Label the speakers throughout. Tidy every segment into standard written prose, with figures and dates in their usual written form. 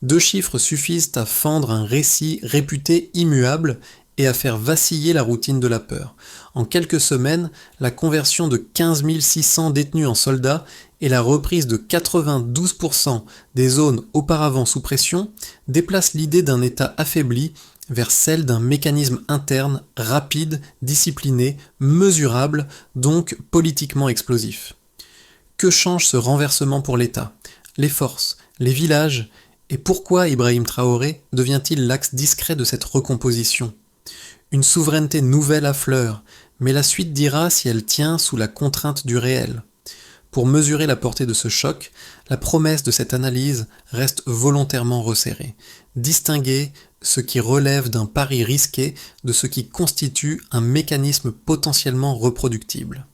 Speaker 1: 2 chiffres suffisent à fendre un récit réputé immuable et à faire vaciller la routine de la peur. En quelques semaines, la conversion de 15 600 détenus en soldats et la reprise de 92% des zones auparavant sous pression déplacent l'idée d'un État affaibli vers celle d'un mécanisme interne rapide, discipliné, mesurable, donc politiquement explosif. Que change ce renversement pour l'État ? Les forces, les villages, et pourquoi Ibrahim Traoré devient-il l'axe discret de cette recomposition ? Une souveraineté nouvelle affleure, mais la suite dira si elle tient sous la contrainte du réel. Pour mesurer la portée de ce choc, la promesse de cette analyse reste volontairement resserrée. Distinguer ce qui relève d'un pari risqué de ce qui constitue un mécanisme potentiellement reproductible.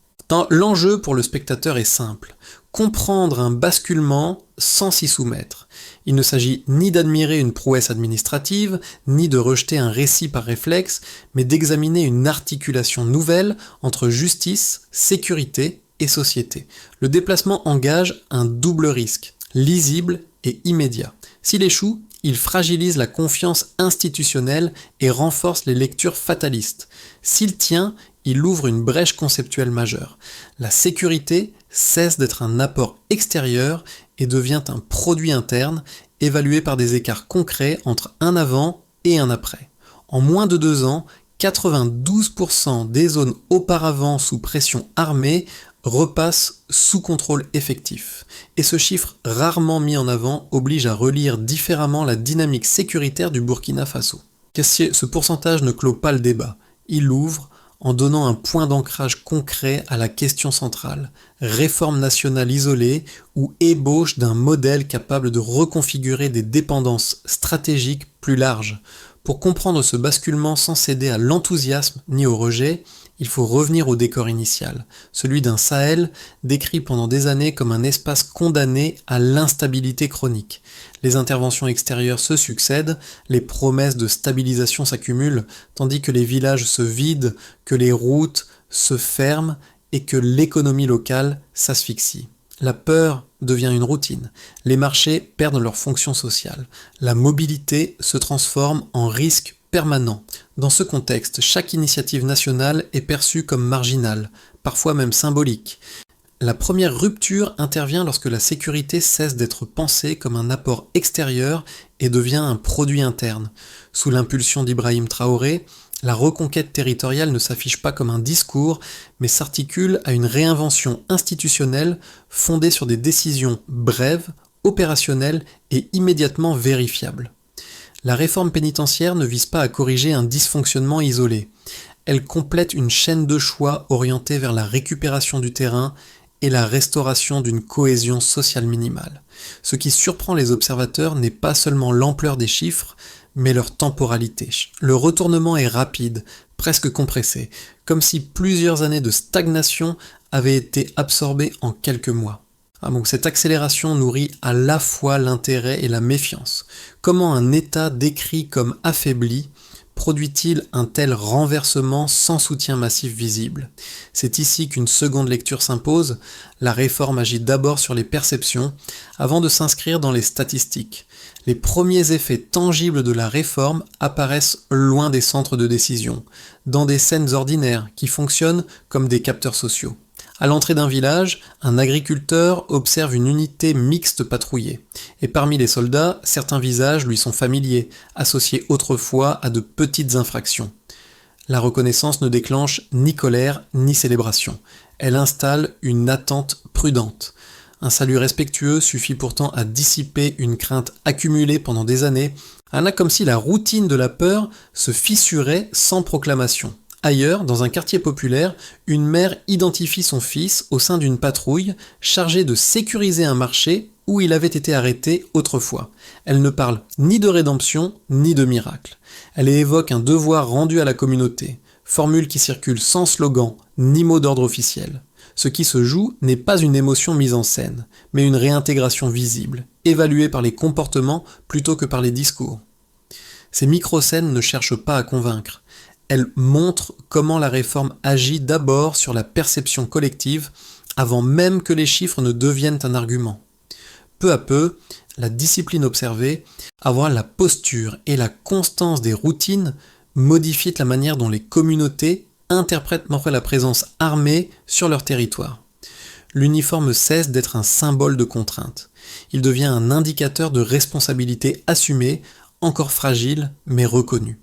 Speaker 1: L'enjeu pour le spectateur est simple, comprendre un basculement sans s'y soumettre. Il ne s'agit ni d'admirer une prouesse administrative, ni de rejeter un récit par réflexe, mais d'examiner une articulation nouvelle entre justice, sécurité et société. Le déplacement engage un double risque, lisible et immédiat. S'il échoue, il fragilise la confiance institutionnelle et renforce les lectures fatalistes. S'il tient, il ouvre une brèche conceptuelle majeure. La sécurité cesse d'être un apport extérieur et devient un produit interne, évalué par des écarts concrets entre un avant et un après. En moins de 2 ans, 92% des zones auparavant sous pression armée repassent sous contrôle effectif. Et ce chiffre rarement mis en avant oblige à relire différemment la dynamique sécuritaire du Burkina Faso. Ce pourcentage ne clôt pas le débat, il l'ouvre en donnant un point d'ancrage concret à la question centrale, réforme nationale isolée ou ébauche d'un modèle capable de reconfigurer des dépendances stratégiques plus larges. Pour comprendre ce basculement sans céder à l'enthousiasme ni au rejet, il faut revenir au décor initial, celui d'un Sahel décrit pendant des années comme un espace condamné à l'instabilité chronique. Les interventions extérieures se succèdent, les promesses de stabilisation s'accumulent, tandis que les villages se vident, que les routes se ferment et que l'économie locale s'asphyxie. La peur devient une routine, les marchés perdent leur fonction sociale, la mobilité se transforme en risque permanent. Dans ce contexte, chaque initiative nationale est perçue comme marginale, parfois même symbolique. La première rupture intervient lorsque la sécurité cesse d'être pensée comme un apport extérieur et devient un produit interne. Sous l'impulsion d'Ibrahim Traoré, la reconquête territoriale ne s'affiche pas comme un discours, mais s'articule à une réinvention institutionnelle fondée sur des décisions brèves, opérationnelles et immédiatement vérifiables. La réforme pénitentiaire ne vise pas à corriger un dysfonctionnement isolé. Elle complète une chaîne de choix orientée vers la récupération du terrain et la restauration d'une cohésion sociale minimale. Ce qui surprend les observateurs n'est pas seulement l'ampleur des chiffres, mais leur temporalité. Le retournement est rapide, presque compressé, comme si plusieurs années de stagnation avaient été absorbées en quelques mois. Donc cette accélération nourrit à la fois l'intérêt et la méfiance. Comment un État décrit comme affaibli produit-il un tel renversement sans soutien massif visible ? C'est ici qu'une seconde lecture s'impose. La réforme agit d'abord sur les perceptions, avant de s'inscrire dans les statistiques. Les premiers effets tangibles de la réforme apparaissent loin des centres de décision, dans des scènes ordinaires qui fonctionnent comme des capteurs sociaux. À l'entrée d'un village, un agriculteur observe une unité mixte patrouiller. Et parmi les soldats, certains visages lui sont familiers, associés autrefois à de petites infractions. La reconnaissance ne déclenche ni colère ni célébration. Elle installe une attente prudente. Un salut respectueux suffit pourtant à dissiper une crainte accumulée pendant des années. On a comme si la routine de la peur se fissurait sans proclamation. Ailleurs, dans un quartier populaire, une mère identifie son fils au sein d'une patrouille chargée de sécuriser un marché où il avait été arrêté autrefois. Elle ne parle ni de rédemption, ni de miracle. Elle évoque un devoir rendu à la communauté, formule qui circule sans slogan, ni mot d'ordre officiel. Ce qui se joue n'est pas une émotion mise en scène, mais une réintégration visible, évaluée par les comportements plutôt que par les discours. Ces micro-scènes ne cherchent pas à convaincre. Elles montrent comment la réforme agit d'abord sur la perception collective, avant même que les chiffres ne deviennent un argument. Peu à peu, la discipline observée, avoir la posture et la constance des routines modifient la manière dont les communautés interprètent la présence armée sur leur territoire. L'uniforme cesse d'être un symbole de contrainte. Il devient un indicateur de responsabilité assumée, encore fragile mais reconnue.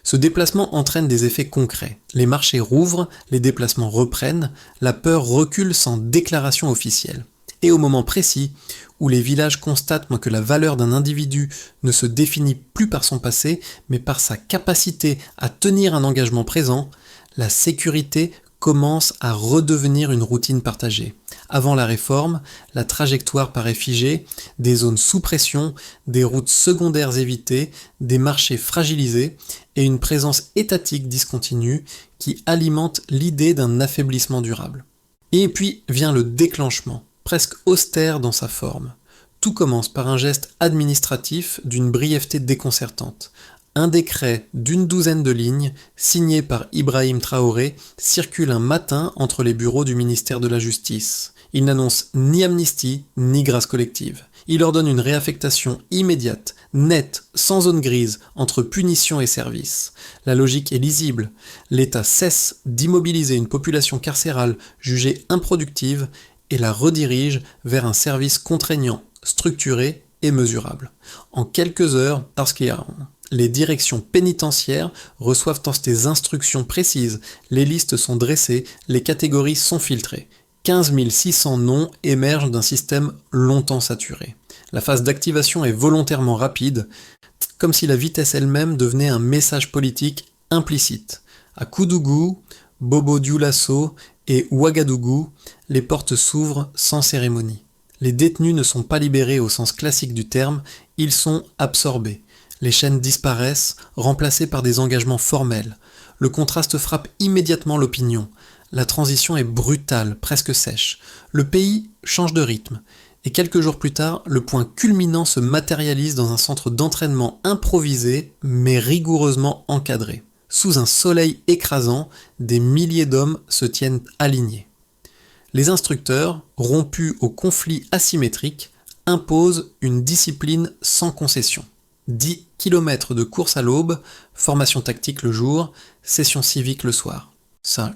Speaker 1: Ce déplacement entraîne des effets concrets. Les marchés rouvrent, les déplacements reprennent, la peur recule sans déclaration officielle. Et au moment précis où les villages constatent que la valeur d'un individu ne se définit plus par son passé, mais par sa capacité à tenir un engagement présent, la sécurité commence à redevenir une routine partagée. Avant la réforme, la trajectoire paraît figée, des zones sous pression, des routes secondaires évitées, des marchés fragilisés et une présence étatique discontinue qui alimente l'idée d'un affaiblissement durable. Et puis vient le déclenchement, presque austère dans sa forme. Tout commence par un geste administratif d'une brièveté déconcertante. Un décret d'une douzaine de lignes, signé par Ibrahim Traoré, circule un matin entre les bureaux du ministère de la Justice. Il n'annonce ni amnistie, ni grâce collective. Il ordonne une réaffectation immédiate, nette, sans zone grise, entre punition et service. La logique est lisible. L'État cesse d'immobiliser une population carcérale jugée improductive et la redirige vers un service contraignant, structuré et mesurable. En quelques heures, les directions pénitentiaires reçoivent des instructions précises, les listes sont dressées, les catégories sont filtrées. 15 600 noms émergent d'un système longtemps saturé. La phase d'activation est volontairement rapide, comme si la vitesse elle-même devenait un message politique implicite. À Koudougou, Bobo Dioulasso et Ouagadougou, les portes s'ouvrent sans cérémonie. Les détenus ne sont pas libérés au sens classique du terme, ils sont absorbés. Les chaînes disparaissent, remplacées par des engagements formels. Le contraste frappe immédiatement l'opinion. La transition est brutale, presque sèche. Le pays change de rythme. Et quelques jours plus tard, le point culminant se matérialise dans un centre d'entraînement improvisé, mais rigoureusement encadré. Sous un soleil écrasant, des milliers d'hommes se tiennent alignés. Les instructeurs, rompus au conflit asymétrique, imposent une discipline sans concession. 10 km de course à l'aube, formation tactique le jour, session civique le soir.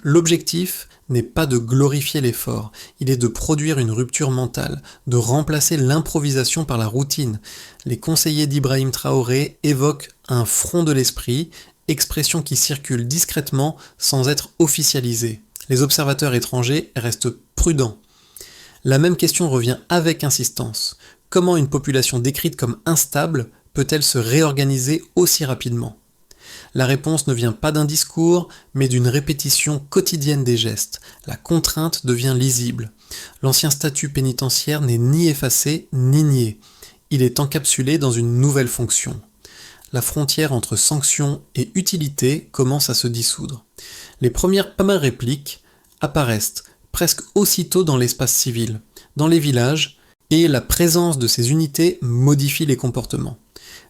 Speaker 1: L'objectif n'est pas de glorifier l'effort, il est de produire une rupture mentale, de remplacer l'improvisation par la routine. Les conseillers d'Ibrahim Traoré évoquent un front de l'esprit, expression qui circule discrètement sans être officialisée. Les observateurs étrangers restent prudents. La même question revient avec insistance. Comment une population décrite comme instable peut-elle se réorganiser aussi rapidement ? La réponse ne vient pas d'un discours, mais d'une répétition quotidienne des gestes. La contrainte devient lisible. L'ancien statut pénitentiaire n'est ni effacé ni nié. Il est encapsulé dans une nouvelle fonction. La frontière entre sanction et utilité commence à se dissoudre. Les premières répliques apparaissent presque aussitôt dans l'espace civil, dans les villages, et la présence de ces unités modifie les comportements.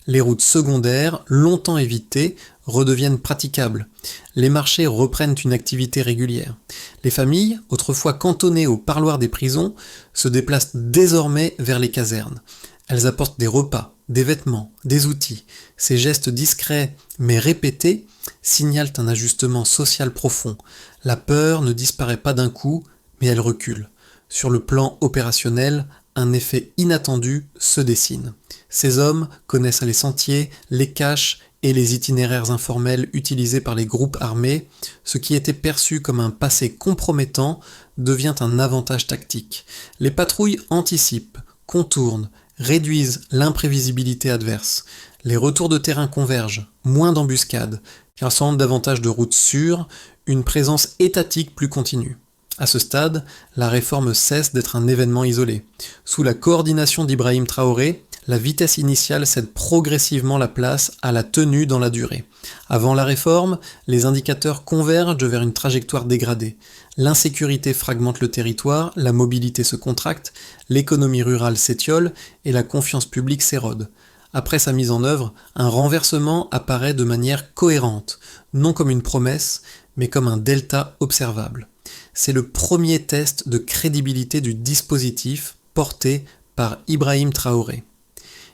Speaker 1: Les routes secondaires, longtemps évitées, redeviennent praticables. Les marchés reprennent une activité régulière. Les familles, autrefois cantonnées au parloir des prisons, se déplacent désormais vers les casernes. Elles apportent des repas, des vêtements, des outils. Ces gestes discrets mais répétés signalent un ajustement social profond. La peur ne disparaît pas d'un coup, mais elle recule. Sur le plan opérationnel, un effet inattendu se dessine. Ces hommes connaissent les sentiers, les caches et les itinéraires informels utilisés par les groupes armés. Ce qui était perçu comme un passé compromettant devient un avantage tactique. Les patrouilles anticipent, contournent, réduisent l'imprévisibilité adverse. Les retours de terrain convergent, moins d'embuscades, rassemblent davantage de routes sûres, une présence étatique plus continue. À ce stade, la réforme cesse d'être un événement isolé. Sous la coordination d'Ibrahim Traoré, la vitesse initiale cède progressivement la place à la tenue dans la durée. Avant la réforme, les indicateurs convergent vers une trajectoire dégradée. L'insécurité fragmente le territoire, la mobilité se contracte, l'économie rurale s'étiole et la confiance publique s'érode. Après sa mise en œuvre, un renversement apparaît de manière cohérente, non comme une promesse, mais comme un delta observable. C'est le premier test de crédibilité du dispositif porté par Ibrahim Traoré.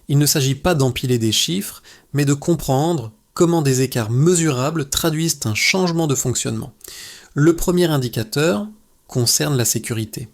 Speaker 1: Il ne s'agit pas d'empiler des chiffres, mais de comprendre comment des écarts mesurables traduisent un changement de fonctionnement. Le premier indicateur concerne la sécurité.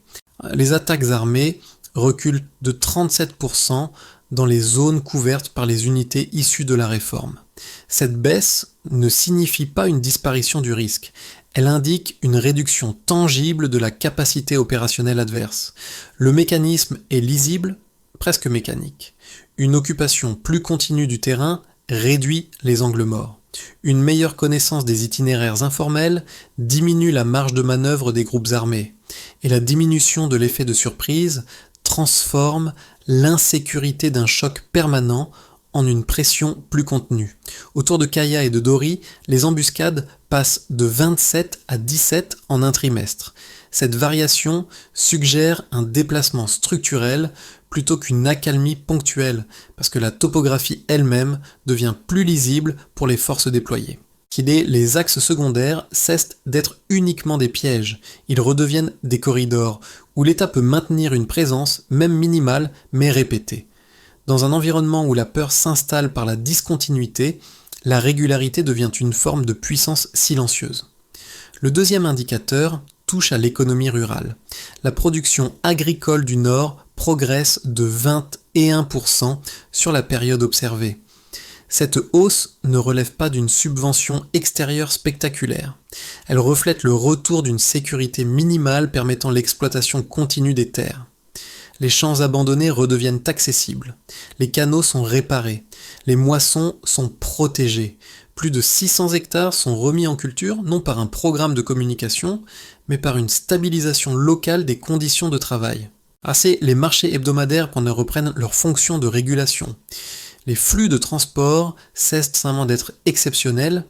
Speaker 1: Les attaques armées reculent de 37% dans les zones couvertes par les unités issues de la réforme. Cette baisse ne signifie pas une disparition du risque. Elle indique une réduction tangible de la capacité opérationnelle adverse. Le mécanisme est lisible, presque mécanique. Une occupation plus continue du terrain réduit les angles morts. Une meilleure connaissance des itinéraires informels diminue la marge de manœuvre des groupes armés. Et la diminution de l'effet de surprise transforme l'insécurité d'un choc permanent en une pression plus contenue. Autour de Kaya et de Dori, les embuscades passent de 27 à 17 en un trimestre. Cette variation suggère un déplacement structurel plutôt qu'une accalmie ponctuelle, parce que la topographie elle-même devient plus lisible pour les forces déployées. Les axes secondaires cessent d'être uniquement des pièges, ils redeviennent des corridors, où l'État peut maintenir une présence, même minimale, mais répétée. Dans un environnement où la peur s'installe par la discontinuité, la régularité devient une forme de puissance silencieuse. Le deuxième indicateur touche à l'économie rurale. La production agricole du Nord progresse de 21% sur la période observée. Cette hausse ne relève pas d'une subvention extérieure spectaculaire. Elle reflète le retour d'une sécurité minimale permettant l'exploitation continue des terres. Les champs abandonnés redeviennent accessibles. Les canaux sont réparés. Les moissons sont protégées. Plus de 600 hectares sont remis en culture, non par un programme de communication, mais par une stabilisation locale des conditions de travail. C'est les marchés hebdomadaires pour ne reprennent leur fonction de régulation. Les flux de transport cessent simplement d'être exceptionnels.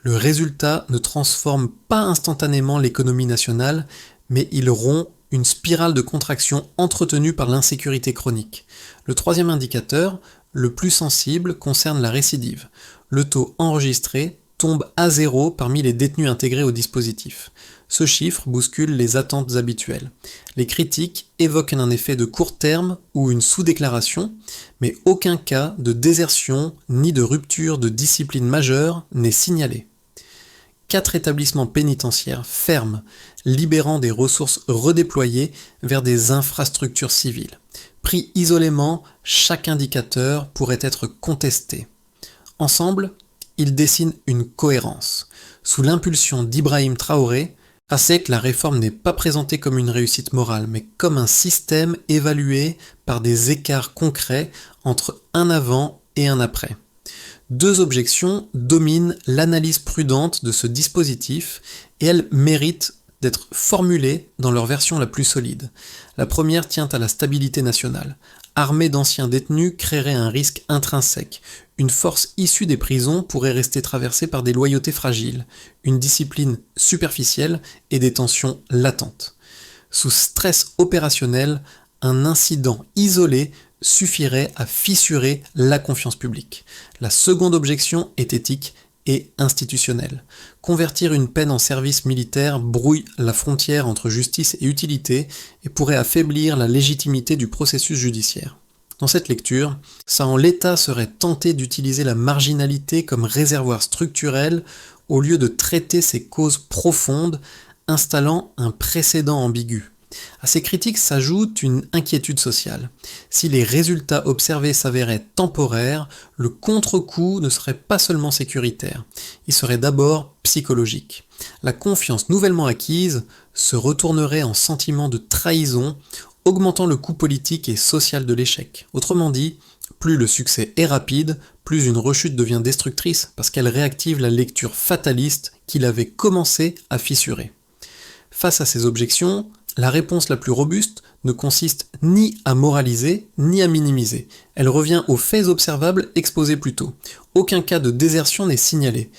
Speaker 1: Le résultat ne transforme pas instantanément l'économie nationale, mais il rompt une spirale de contraction entretenue par l'insécurité chronique. Le troisième indicateur, le plus sensible, concerne la récidive. Le taux enregistré tombe à zéro parmi les détenus intégrés au dispositif. Ce chiffre bouscule les attentes habituelles. Les critiques évoquent un effet de court terme ou une sous-déclaration, mais aucun cas de désertion ni de rupture de discipline majeure n'est signalé. 4 établissements pénitentiaires ferment, libérant des ressources redéployées vers des infrastructures civiles. Pris isolément, chaque indicateur pourrait être contesté. Ensemble, ils dessinent une cohérence. Sous l'impulsion d'Ibrahim Traoré, que la réforme n'est pas présentée comme une réussite morale, mais comme un système évalué par des écarts concrets entre un avant et un après. 2 objections dominent l'analyse prudente de ce dispositif et elles méritent d'être formulées dans leur version la plus solide. La première tient à la stabilité nationale. Armée d'anciens détenus créerait un risque intrinsèque. Une force issue des prisons pourrait rester traversée par des loyautés fragiles, une discipline superficielle et des tensions latentes. Sous stress opérationnel, un incident isolé suffirait à fissurer la confiance publique. La seconde objection est éthique et institutionnelle. Convertir une peine en service militaire brouille la frontière entre justice et utilité et pourrait affaiblir la légitimité du processus judiciaire. Dans cette lecture, l'État serait tenté d'utiliser la marginalité comme réservoir structurel au lieu de traiter ses causes profondes, installant un précédent ambigu. À ces critiques s'ajoute une inquiétude sociale. Si les résultats observés s'avéraient temporaires, le contre-coup ne serait pas seulement sécuritaire, il serait d'abord psychologique. La confiance nouvellement acquise se retournerait en sentiment de trahison, augmentant le coût politique et social de l'échec. Autrement dit, plus le succès est rapide, plus une rechute devient destructrice parce qu'elle réactive la lecture fataliste qu'il avait commencé à fissurer. Face à ces objections, la réponse la plus robuste ne consiste ni à moraliser, ni à minimiser. Elle revient aux faits observables exposés plus tôt. Aucun cas de désertion n'est signalé.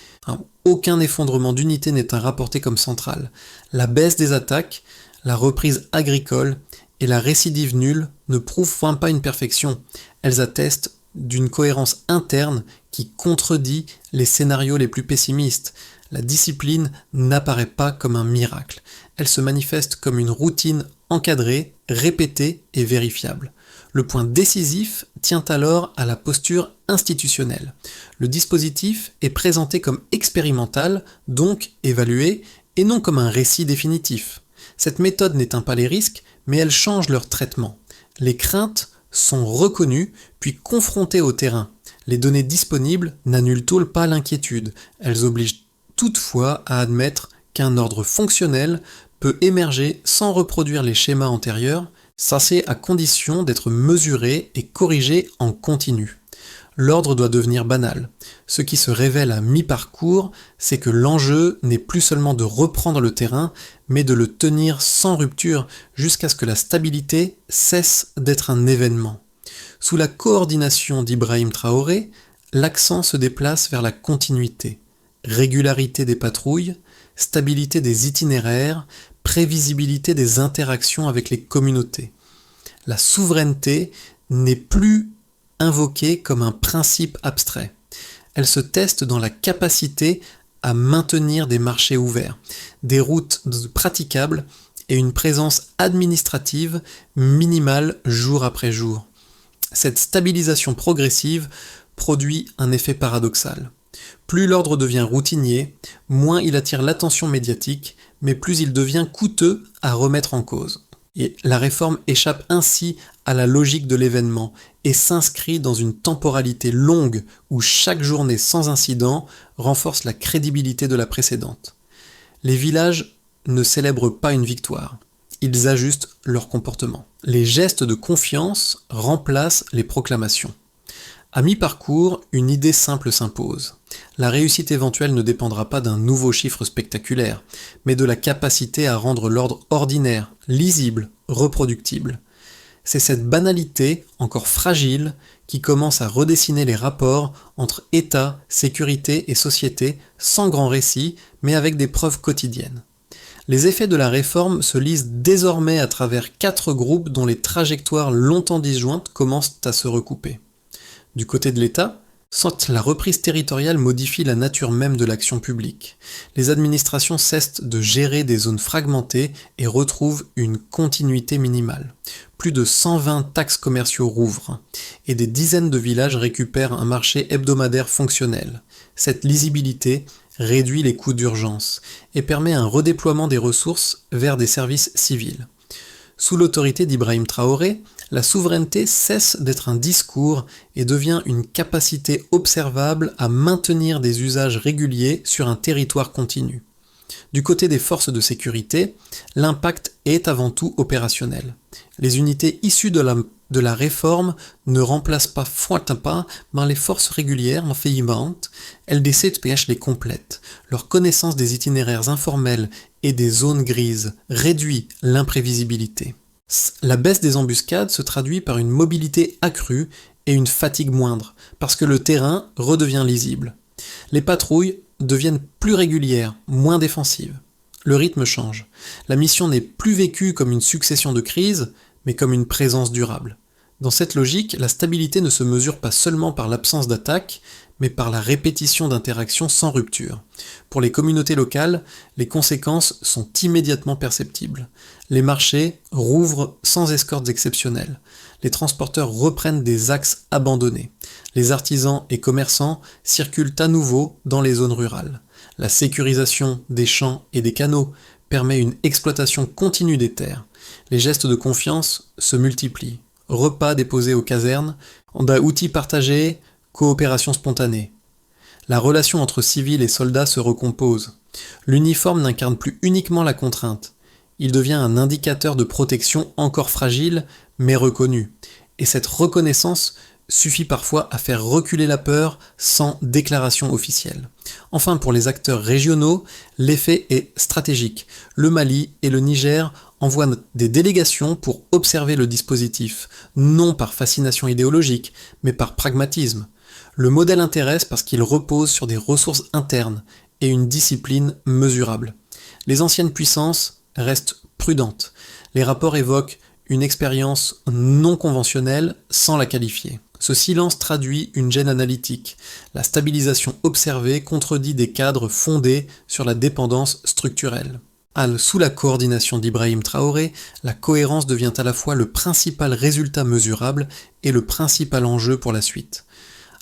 Speaker 1: Aucun effondrement d'unité n'est à rapporter comme central. La baisse des attaques, la reprise agricole et la récidive nulle ne prouvent pas une perfection. Elles attestent d'une cohérence interne qui contredit les scénarios les plus pessimistes. La discipline n'apparaît pas comme un miracle. Elle se manifeste comme une routine encadrée, répétée et vérifiable. Le point décisif tient alors à la posture institutionnelle. Le dispositif est présenté comme expérimental, donc évalué, et non comme un récit définitif. Cette méthode n'éteint pas les risques, mais elle change leur traitement. Les craintes sont reconnues, puis confrontées au terrain. Les données disponibles n'annulent pas l'inquiétude. Elles obligent toutefois à admettre qu'un ordre fonctionnel peut émerger sans reproduire les schémas antérieurs, ça c'est à condition d'être mesuré et corrigé en continu. L'ordre doit devenir banal. Ce qui se révèle à mi-parcours, c'est que l'enjeu n'est plus seulement de reprendre le terrain, mais de le tenir sans rupture jusqu'à ce que la stabilité cesse d'être un événement. Sous la coordination d'Ibrahim Traoré, l'accent se déplace vers la continuité, régularité des patrouilles, stabilité des itinéraires, prévisibilité des interactions avec les communautés. La souveraineté n'est plus invoquée comme un principe abstrait. Elle se teste dans la capacité à maintenir des marchés ouverts, des routes praticables et une présence administrative minimale jour après jour. Cette stabilisation progressive produit un effet paradoxal. Plus l'ordre devient routinier, moins il attire l'attention médiatique, mais plus il devient coûteux à remettre en cause. Et la réforme échappe ainsi à la logique de l'événement et s'inscrit dans une temporalité longue où chaque journée sans incident renforce la crédibilité de la précédente. Les villages ne célèbrent pas une victoire, ils ajustent leur comportement. Les gestes de confiance remplacent les proclamations. À mi-parcours, une idée simple s'impose. La réussite éventuelle ne dépendra pas d'un nouveau chiffre spectaculaire, mais de la capacité à rendre l'ordre ordinaire, lisible, reproductible. C'est cette banalité, encore fragile, qui commence à redessiner les rapports entre État, sécurité et société, sans grand récit, mais avec des preuves quotidiennes. Les effets de la réforme se lisent désormais à travers 4 groupes dont les trajectoires longtemps disjointes commencent à se recouper. Du côté de l'État, soit la reprise territoriale modifie la nature même de l'action publique. Les administrations cessent de gérer des zones fragmentées et retrouvent une continuité minimale. Plus de 120 taxes commerciaux rouvrent, et des dizaines de villages récupèrent un marché hebdomadaire fonctionnel. Cette lisibilité réduit les coûts d'urgence et permet un redéploiement des ressources vers des services civils. Sous l'autorité d'Ibrahim Traoré, la souveraineté cesse d'être un discours et devient une capacité observable à maintenir des usages réguliers sur un territoire continu. Du côté des forces de sécurité, l'impact est avant tout opérationnel. Les unités issues de la réforme ne remplacent pas les forces régulières en faillissement, LDC les complètent. Leur connaissance des itinéraires informels et des zones grises réduit l'imprévisibilité. La baisse des embuscades se traduit par une mobilité accrue et une fatigue moindre, parce que le terrain redevient lisible. Les patrouilles deviennent plus régulières, moins défensives. Le rythme change. La mission n'est plus vécue comme une succession de crises, mais comme une présence durable. Dans cette logique, la stabilité ne se mesure pas seulement par l'absence d'attaque, mais par la répétition d'interactions sans rupture. Pour les communautés locales, les conséquences sont immédiatement perceptibles. Les marchés rouvrent sans escortes exceptionnelles. Les transporteurs reprennent des axes abandonnés. Les artisans et commerçants circulent à nouveau dans les zones rurales. La sécurisation des champs et des canaux permet une exploitation continue des terres. Les gestes de confiance se multiplient. Repas déposés aux casernes, outils partagés, coopération spontanée. La relation entre civils et soldats se recompose. L'uniforme n'incarne plus uniquement la contrainte. Il devient un indicateur de protection encore fragile, mais reconnu. Et cette reconnaissance suffit parfois à faire reculer la peur sans déclaration officielle. Enfin, pour les acteurs régionaux, l'effet est stratégique. Le Mali et le Niger envoient des délégations pour observer le dispositif, non par fascination idéologique, mais par pragmatisme. Le modèle intéresse parce qu'il repose sur des ressources internes et une discipline mesurable. Les anciennes puissances restent prudentes. Les rapports évoquent une expérience non conventionnelle sans la qualifier. Ce silence traduit une gêne analytique. La stabilisation observée contredit des cadres fondés sur la dépendance structurelle. Sous la coordination d'Ibrahim Traoré, la cohérence devient à la fois le principal résultat mesurable et le principal enjeu pour la suite.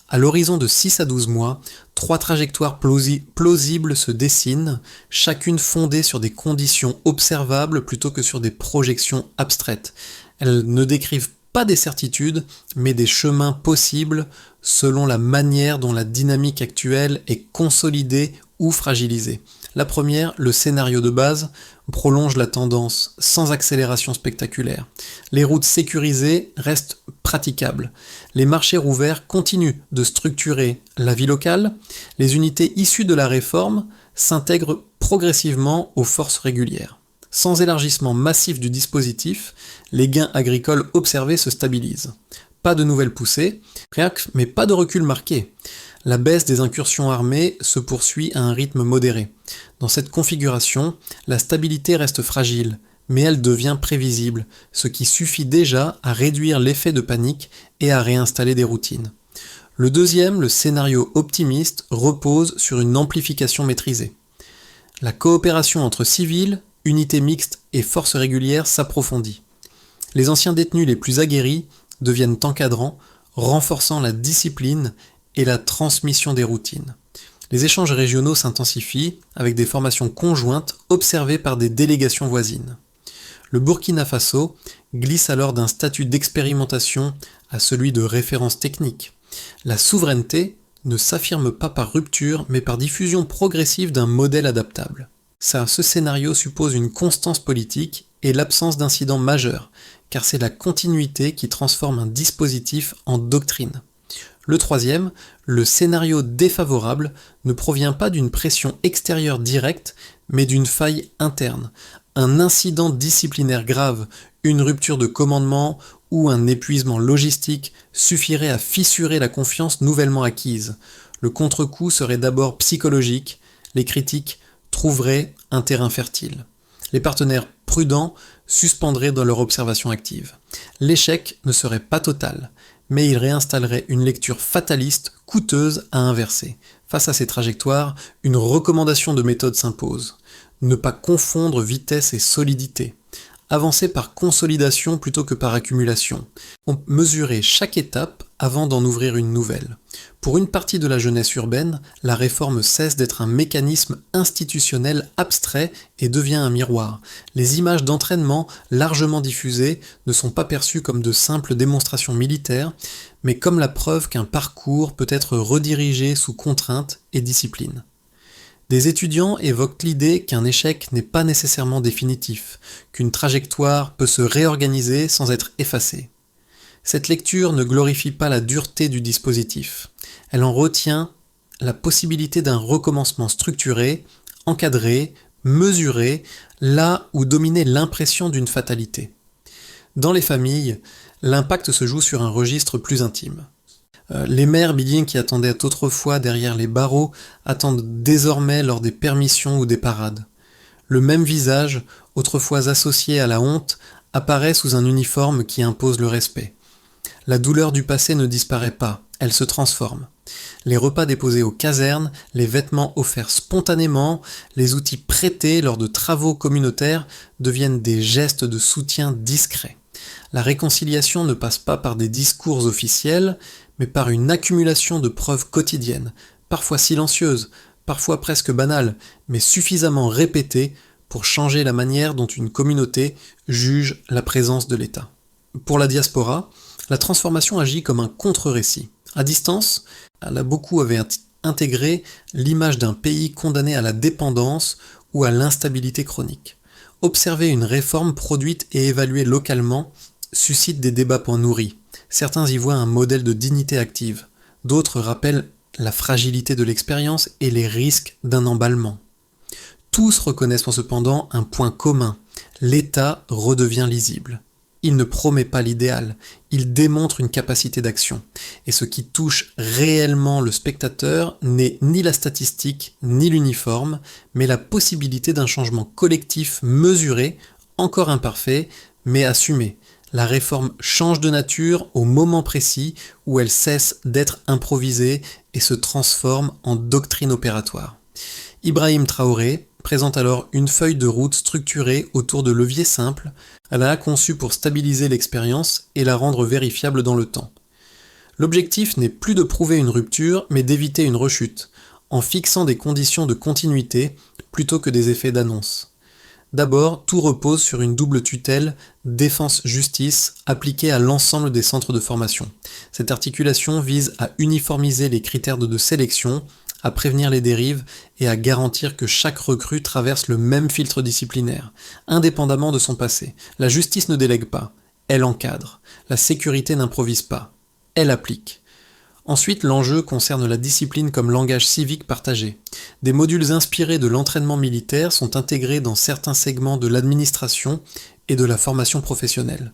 Speaker 1: À l'horizon de 6 à 12 mois, 3 trajectoires plausibles se dessinent, chacune fondée sur des conditions observables plutôt que sur des projections abstraites. Elles ne décrivent pas des certitudes, mais des chemins possibles selon la manière dont la dynamique actuelle est consolidée ou fragilisée. La première, le scénario de base, prolonge la tendance sans accélération spectaculaire. Les routes sécurisées restent praticables. Les marchés rouverts continuent de structurer la vie locale. Les unités issues de la réforme s'intègrent progressivement aux forces régulières. Sans élargissement massif du dispositif, les gains agricoles observés se stabilisent. Pas de nouvelles poussées, mais pas de recul marqué. La baisse des incursions armées se poursuit à un rythme modéré. Dans cette configuration, la stabilité reste fragile, mais elle devient prévisible, ce qui suffit déjà à réduire l'effet de panique et à réinstaller des routines. Le deuxième, le scénario optimiste, repose sur une amplification maîtrisée. La coopération entre civils, unités mixtes et forces régulières s'approfondit. Les anciens détenus les plus aguerris deviennent encadrants, renforçant la discipline et la transmission des routines. Les échanges régionaux s'intensifient avec des formations conjointes observées par des délégations voisines. Le Burkina Faso glisse alors d'un statut d'expérimentation à celui de référence technique. La souveraineté ne s'affirme pas par rupture, mais par diffusion progressive d'un modèle adaptable. Ce scénario suppose une constance politique et l'absence d'incidents majeurs, car c'est la continuité qui transforme un dispositif en doctrine. Le troisième, le scénario défavorable, ne provient pas d'une pression extérieure directe, mais d'une faille interne. Un incident disciplinaire grave, une rupture de commandement ou un épuisement logistique suffirait à fissurer la confiance nouvellement acquise. Le contre-coup serait d'abord psychologique, les critiques trouveraient un terrain fertile. Les partenaires prudents suspendraient dans leur observation active. L'échec ne serait pas total, mais il réinstallerait une lecture fataliste coûteuse à inverser. Face à ces trajectoires, une recommandation de méthode s'impose. Ne pas confondre vitesse et solidité. Avancer par consolidation plutôt que par accumulation. Mesurer chaque étape avant d'en ouvrir une nouvelle. Pour une partie de la jeunesse urbaine, la réforme cesse d'être un mécanisme institutionnel abstrait et devient un miroir. Les images d'entraînement largement diffusées ne sont pas perçues comme de simples démonstrations militaires, mais comme la preuve qu'un parcours peut être redirigé sous contrainte et discipline. Des étudiants évoquent l'idée qu'un échec n'est pas nécessairement définitif, qu'une trajectoire peut se réorganiser sans être effacée. Cette lecture ne glorifie pas la dureté du dispositif. Elle en retient la possibilité d'un recommencement structuré, encadré, mesuré, là où dominait l'impression d'une fatalité. Dans les familles, l'impact se joue sur un registre plus intime. Les mères biliens qui attendaient autrefois derrière les barreaux attendent désormais lors des permissions ou des parades. Le même visage, autrefois associé à la honte, apparaît sous un uniforme qui impose le respect. La douleur du passé ne disparaît pas, elle se transforme. Les repas déposés aux casernes, les vêtements offerts spontanément, les outils prêtés lors de travaux communautaires deviennent des gestes de soutien discrets. La réconciliation ne passe pas par des discours officiels, mais par une accumulation de preuves quotidiennes, parfois silencieuses, parfois presque banales, mais suffisamment répétées pour changer la manière dont une communauté juge la présence de l'État. Pour la diaspora, la transformation agit comme un contre-récit. À distance, beaucoup avaient intégré l'image d'un pays condamné à la dépendance ou à l'instabilité chronique. Observer une réforme produite et évaluée localement suscite des débats point nourris. Certains y voient un modèle de dignité active, d'autres rappellent la fragilité de l'expérience et les risques d'un emballement. Tous reconnaissent cependant un point commun, l'État redevient lisible. Il ne promet pas l'idéal, il démontre une capacité d'action. Et ce qui touche réellement le spectateur n'est ni la statistique ni l'uniforme, mais la possibilité d'un changement collectif mesuré, encore imparfait, mais assumé. La réforme change de nature au moment précis où elle cesse d'être improvisée et se transforme en doctrine opératoire. Ibrahim Traoré présente alors une feuille de route structurée autour de leviers simples. Elle a conçu pour stabiliser l'expérience et la rendre vérifiable dans le temps. L'objectif n'est plus de prouver une rupture, mais d'éviter une rechute, en fixant des conditions de continuité plutôt que des effets d'annonce. D'abord, tout repose sur une double tutelle défense-justice appliquée à l'ensemble des centres de formation. Cette articulation vise à uniformiser les critères de sélection, à prévenir les dérives et à garantir que chaque recrue traverse le même filtre disciplinaire, indépendamment de son passé. La justice ne délègue pas, elle encadre. La sécurité n'improvise pas, elle applique. Ensuite, l'enjeu concerne la discipline comme langage civique partagé. Des modules inspirés de l'entraînement militaire sont intégrés dans certains segments de l'administration et de la formation professionnelle.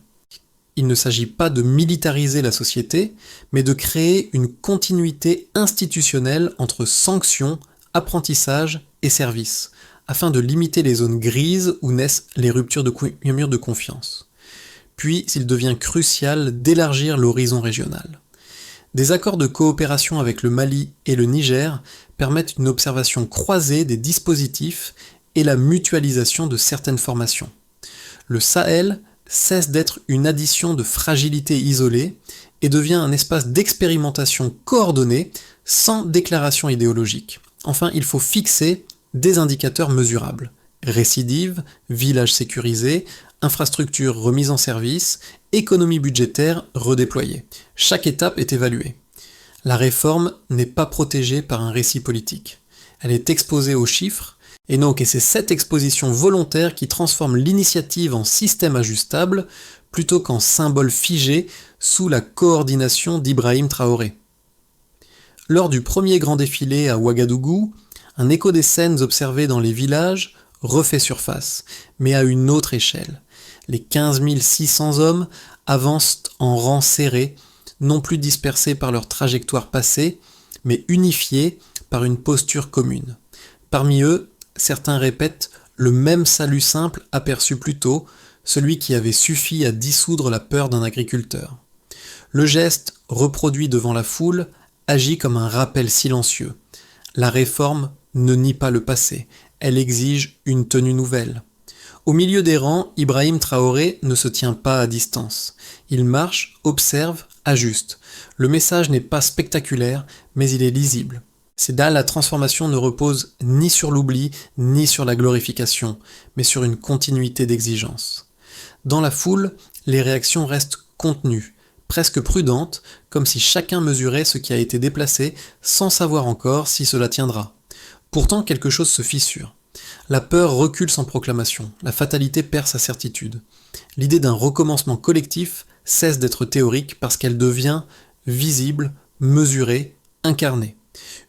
Speaker 1: Il ne s'agit pas de militariser la société, mais de créer une continuité institutionnelle entre sanctions, apprentissage et service, afin de limiter les zones grises où naissent les ruptures de murs de confiance. Puis, il devient crucial d'élargir l'horizon régional. Des accords de coopération avec le Mali et le Niger permettent une observation croisée des dispositifs et la mutualisation de certaines formations. Le Sahel cesse d'être une addition de fragilités isolées et devient un espace d'expérimentation coordonnée sans déclaration idéologique. Enfin, il faut fixer des indicateurs mesurables. Récidive, village sécurisé, infrastructure remise en service, économie budgétaire redéployée. Chaque étape est évaluée. La réforme n'est pas protégée par un récit politique. Elle est exposée aux chiffres, et donc c'est cette exposition volontaire qui transforme l'initiative en système ajustable plutôt qu'en symbole figé sous la coordination d'Ibrahim Traoré. Lors du premier grand défilé à Ouagadougou, un écho des scènes observées dans les villages refait surface, mais à une autre échelle. Les 15 600 hommes avancent en rang serré, non plus dispersés par leur trajectoire passée, mais unifiés par une posture commune. Parmi eux, certains répètent le même salut simple aperçu plus tôt, celui qui avait suffi à dissoudre la peur d'un agriculteur. Le geste, reproduit devant la foule, agit comme un rappel silencieux. La réforme ne nie pas le passé, elle exige une tenue nouvelle. Au milieu des rangs, Ibrahim Traoré ne se tient pas à distance. Il marche, observe, ajuste. Le message n'est pas spectaculaire, mais il est lisible. C'est là la transformation ne repose ni sur l'oubli, ni sur la glorification, mais sur une continuité d'exigence. Dans la foule, les réactions restent contenues, presque prudentes, comme si chacun mesurait ce qui a été déplacé sans savoir encore si cela tiendra. Pourtant, quelque chose se fissure. La peur recule sans proclamation, la fatalité perd sa certitude. L'idée d'un recommencement collectif cesse d'être théorique parce qu'elle devient visible, mesurée, incarnée.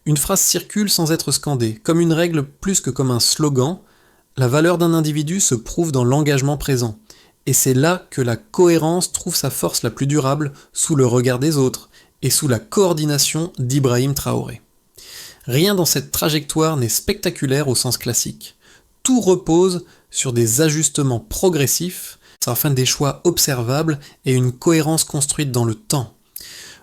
Speaker 1: Une phrase circule sans être scandée, comme une règle plus que comme un slogan. La valeur d'un individu se prouve dans l'engagement présent. Et c'est là que la cohérence trouve sa force la plus durable, sous le regard des autres, et sous la coordination d'Ibrahim Traoré. Rien dans cette trajectoire n'est spectaculaire au sens classique. Tout repose sur des ajustements progressifs, afin des choix observables et une cohérence construite dans le temps.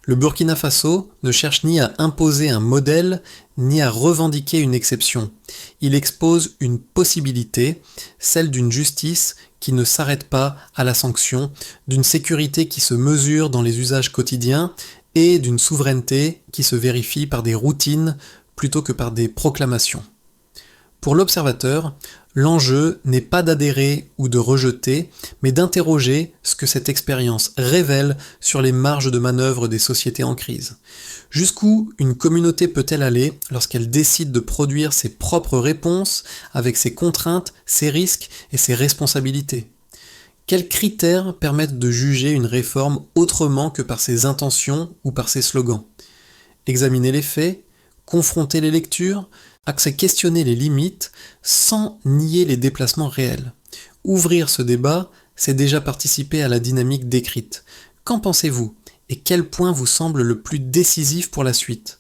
Speaker 1: Le Burkina Faso ne cherche ni à imposer un modèle, ni à revendiquer une exception. Il expose une possibilité, celle d'une justice qui ne s'arrête pas à la sanction, d'une sécurité qui se mesure dans les usages quotidiens et d'une souveraineté qui se vérifie par des routines plutôt que par des proclamations. Pour l'observateur, l'enjeu n'est pas d'adhérer ou de rejeter, mais d'interroger ce que cette expérience révèle sur les marges de manœuvre des sociétés en crise. Jusqu'où une communauté peut-elle aller lorsqu'elle décide de produire ses propres réponses avec ses contraintes, ses risques et ses responsabilités ? Quels critères permettent de juger une réforme autrement que par ses intentions ou par ses slogans ? Examiner les faits, confronter les lectures, questionner les limites sans nier les déplacements réels. Ouvrir ce débat, c'est déjà participer à la dynamique décrite. Qu'en pensez-vous ? Et quel point vous semble le plus décisif pour la suite ?